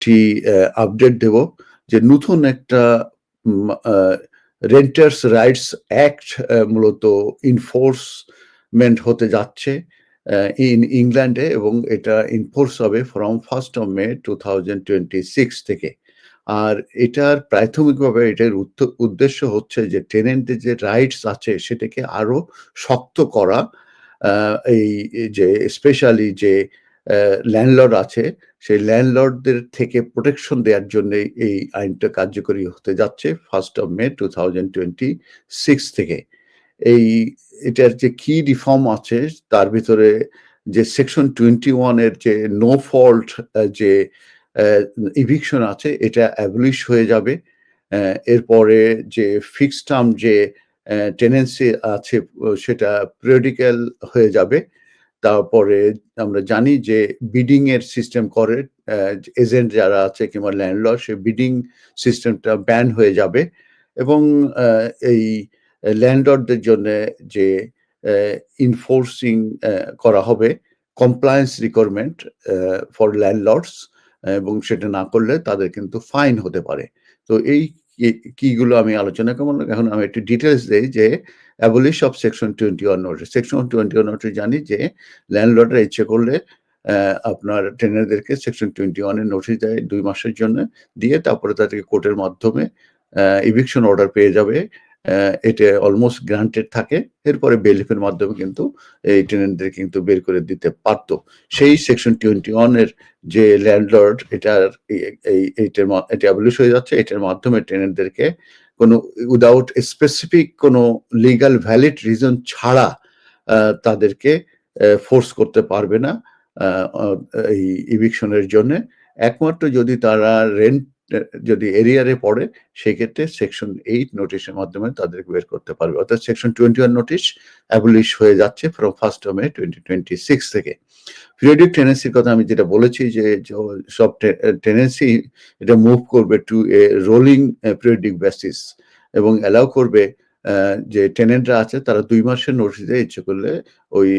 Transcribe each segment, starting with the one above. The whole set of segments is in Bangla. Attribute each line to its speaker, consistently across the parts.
Speaker 1: একটি আপডেট দেব যে নতুন একটা রেন্টার্স রাইটস অ্যাক্ট মূলত ইনফোর্সমেন্ট হতে যাচ্ছে ইংল্যান্ডে, এবং এটা ইনফোর্স হবে ফ্রম 1st of May 2026 থেকে। আর এটার প্রাথমিকভাবে এটার উদ্দেশ্য হচ্ছে যে টেনেন্টের যে রাইটস আছে সেটাকে আরো শক্ত করা। এই যে স্পেশালি যে ল্যান্ডলর্ড আছে সেই ল্যান্ডলর্ডদের থেকে প্রোটেকশন দেওয়ার জন্য এই আইনটা কার্যকরী হতে যাচ্ছে 1st of May 2026 থেকে। এটার যে কি রিফর্ম আছে তার ভিতরে যে সেকশন 21 এর যে নো ফল্ট যে ইভিকশন আছে এটা অ্যাবলিশ হয়ে যাবে। এরপরে যে ফিক্সড টার্ম যে টেনেন্সি আছে সেটা পিরিয়ডিক্যাল হয়ে যাবে। তারপরে আমরা জানি যে বিডিং এর সিস্টেম করে এজেন্ট যারা আছে কিংবা ল্যান্ডলর্ড, সেই বিডিং সিস্টেমটা ব্যান হয়ে যাবে। এবং এই ল্যান্ডলর্ডদের জন্য যে ইনফোর্সিং করা হবে কমপ্লায়েন্স রিকোয়ারমেন্ট ফর ল্যান্ডলর্ডস, এবং সেটা না করলে তাদের কিন্তু ফাইন হতে পারে। তো এই কিগুলো আমি আলোচনা করব। এখন আমি একটু ডিটেলস দেই যে abolish of section 21 notice. Section 21 notice জানি যে ল্যান্ডলর্ডরা ইচ্ছে করলে আপনার টেনারদেরকে সেকশন 21 এর নোটিস দেয় 2 মাসের জন্য, দিয়ে তারপরে তাদেরকে কোর্টের মাধ্যমে ইভিকশন অর্ডার পেয়ে যাবে। এটা অলমোস্ট গ্রান্টেড থাকে। এরপরে বেলিফের মাধ্যমে কিন্তু এই টেনেন্টদের কিন্তু বের করে দিতে পারতো। সেই সেকশন 21 এর যে ল্যান্ডলর্ড এটার এটা অ্যাবলিশ হয়ে যাচ্ছে। এটার মাধ্যমে টেনেন্টদেরকে কোনো উইদাউট স্পেসিফিক কোনো লিগাল ভ্যালিড রিজন ছাড়া তাদেরকে ফোর্স করতে পারবে না এই ইভিকশনের জন্য। একমাত্র যদি তারা রেন্ট যদি এরিয়ারে পড়ে সেক্ষেত্রে সেকশন 8 নোটিশের মাধ্যমে তাদেরকে বের করতে পারবে। অর্থাৎ সেকশন 21 নোটিশ অ্যাবলিশ হয়ে যাচ্ছে ফ্রম 1st of May 2026 থেকে। পিরিয়ডিক টেনেন্সির কথা আমি যেটা বলেছি যে সব টেনেন্সি এটা মুভ করবে to a rolling periodic basis, এবং অ্যালাউ করবে যে টেনেন্টরা আছে তারা 2 মাসের নোটিসে ইচ্ছে করলে ওই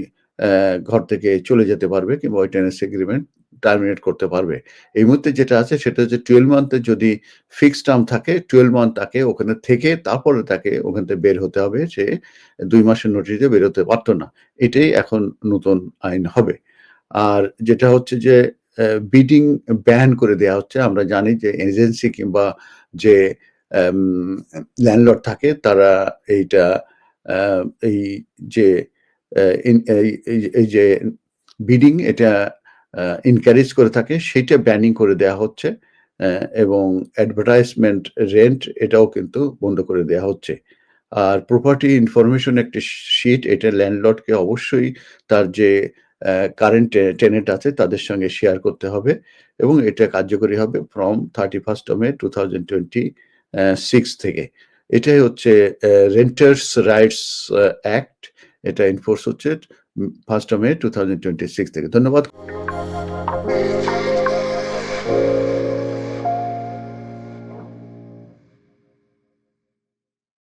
Speaker 1: ঘর থেকে চলে যেতে পারবে কিংবা ওই টেনেন্সি এগ্রিমেন্ট টার্মিনেট করতে পারবে। এই মুহূর্তে যেটা আছে সেটা হচ্ছে 12 মান্থের যদি ফিক্সড টার্ম থাকে 12 মান্থ তাকে ওখানে থেকে তারপরে তাকে ওখান থেকে বের হতে হবে। সে 2 মাসের নোটিসে বের হতে পারতো না। এটাই এখন নতুন আইন হবে। আর যেটা হচ্ছে যে বিডিং ব্যান করে দেয়া হচ্ছে। আমরা জানি যে এজেন্সি কিংবা যে ল্যান্ডলর্ড থাকে তারা এইটা এই যে এই যে বিডিং এটা এনকারেজ করে থাকে সেটা ব্যানিং করে দেয়া হচ্ছে, এবং অ্যাডভার্টাইজমেন্ট রেন্ট এটাও কিন্তু বন্ধ করে দেয়া হচ্ছে। আর প্রপার্টি ইনফরমেশন একটি শিট এটা ল্যান্ডলর্ডকে অবশ্যই তার যে কারেন্ট টেনেন্ট আছে তাদের সঙ্গে শেয়ার করতে হবে, এবং এটা কার্যকরী হবে ফ্রম 31st of May 2026 থেকে। এটাই হচ্ছে রেন্টার্স রাইটস অ্যাক্ট। এটা এনফোর্স হচ্ছে 1st of May 2026 থেকে। ধন্যবাদ।